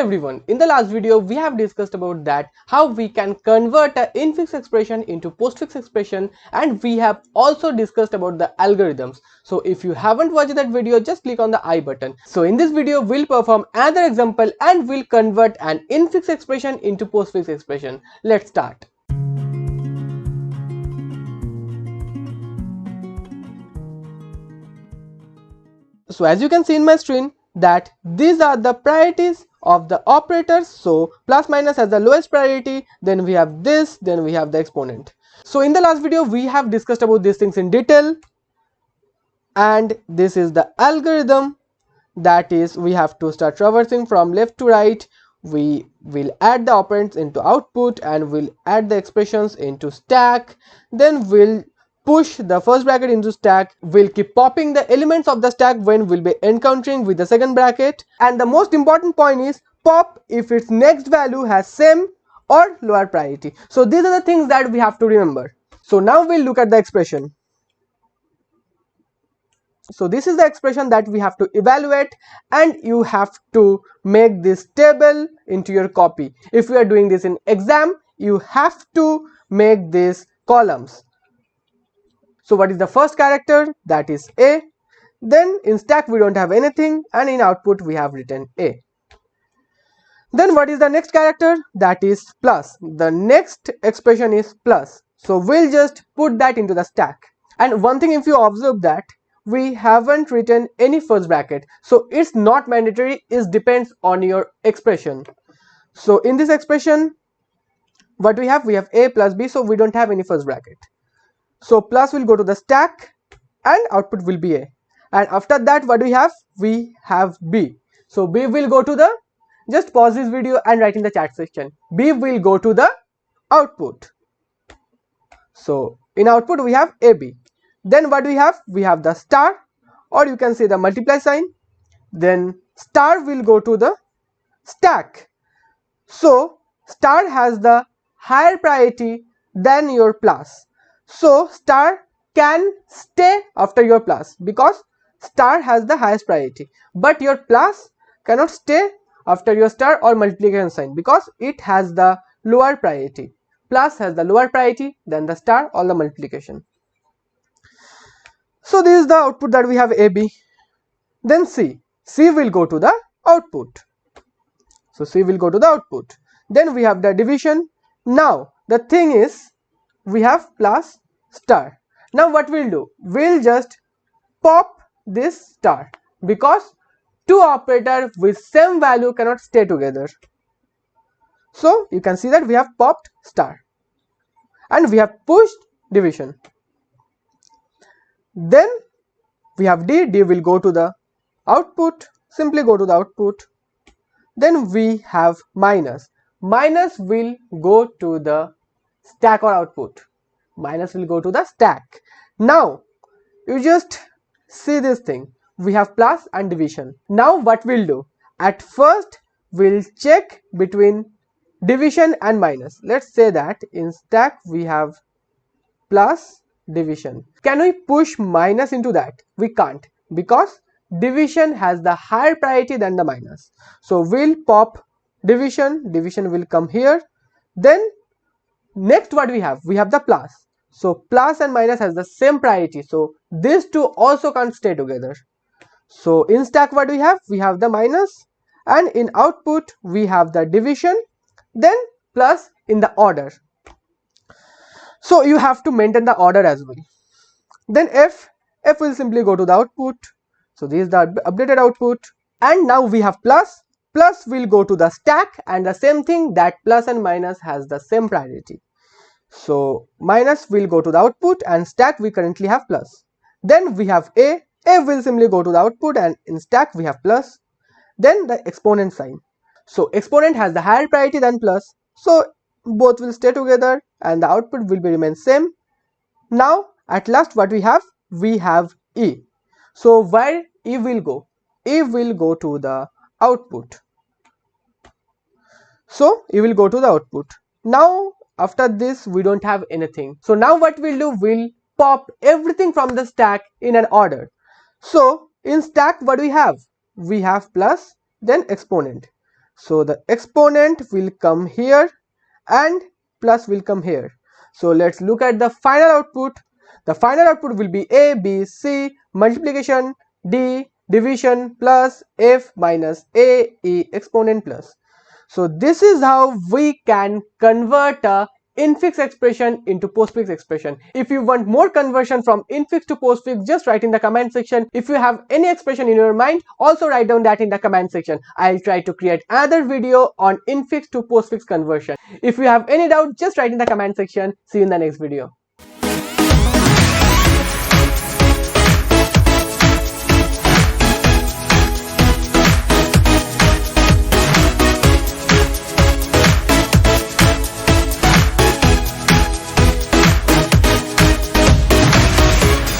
everyone, in the last video we have discussed about that how we can convert an infix expression into postfix expression, and we have also discussed about the algorithms. So if you haven't watched that video, just click on the I button. So in this video we'll perform another example and we'll convert an infix expression into postfix expression. Let's start. So as you can see in my screen that these are the priorities of the operators. So plus minus has the lowest priority, then we have this, then we have the exponent. So in the last video we have discussed about these things in detail, and this is the algorithm. That is, we have to start traversing from left to right. We will add the operands into output and we'll add the expressions into stack, then we'll push the first bracket into stack. We'll keep popping the elements of the stack when we'll be encountering with the second bracket, and the most important point is pop if its next value has same or lower priority. So these are the things that we have to remember. So now we'll look at the expression. So this is the expression that we have to evaluate, and you have to make this table into your copy. If you are doing this in exam, you have to make these columns. So what is the first character? That is A. Then in stack we don't have anything, and in output we have written A. Then what is the next character? That is plus. The next expression is plus. So we'll just put that into the stack. And one thing, if you observe that we haven't written any first bracket, so it's not mandatory, it depends on your expression. So in this expression what we have A plus B, so we don't have any first bracket. So plus will go to the stack and output will be A. And after that what we have? We have B. So B will go to the, just pause this video and write in the chat section, B will go to the output. So in output we have AB. Then what we have? We have the star, or you can say the multiply sign. Then star will go to the stack. So star has the higher priority than your plus. So star can stay after your plus because star has the highest priority, but your plus cannot stay after your star or multiplication sign because it has the lower priority. Plus has the lower priority than the star or the multiplication. So this is the output that we have, AB. Then C will go to the output. So C will go to the output. Then we have the division. Now the thing is, we have plus star. Now what we'll do? We'll just pop this star because two operators with same value cannot stay together. So you can see that we have popped star and we have pushed division. Then we have D will go to the output, simply go to the output. Then we have minus will go to the stack or output. Minus will go to the stack. Now you just see this thing, we have plus and division. Now what we'll do? At first we'll check between division and minus. Let's say that in stack we have plus division. Can we push minus into that? We can't, because division has the higher priority than the minus. So we'll pop division will come here. Then next what we have? We have the plus. So plus and minus has the same priority, so these two also can't stay together. So in stack what we have? We have the minus, and in output we have the division, then plus in the order. So you have to maintain the order as well. Then F will simply go to the output. So this is the updated output. And now we have plus will go to the stack, and the same thing, that plus and minus has the same priority. So minus will go to the output, and stack we currently have plus. Then we have A will simply go to the output, and in stack we have plus. Then the exponent sign. So exponent has the higher priority than plus, so both will stay together and the output will be remain same. Now at last what we have? We have E. So where E will go? E will go to the output. So E will go to the output. Now after this we don't have anything. So now what we'll do? We'll pop everything from the stack in an order. So in stack what we have? We have plus, then exponent. So the exponent will come here and plus will come here. So let's look at the final output. The final output will be a, b, c, multiplication, d, division, plus f minus a, e, exponent plus. So this is how we can convert a infix expression into postfix expression. If you want more conversion from infix to postfix, just write in the comment section. If you have any expression in your mind, also write down that in the comment section. I'll try to create another video on infix to postfix conversion. If you have any doubt, just write in the comment section. See you in the next video.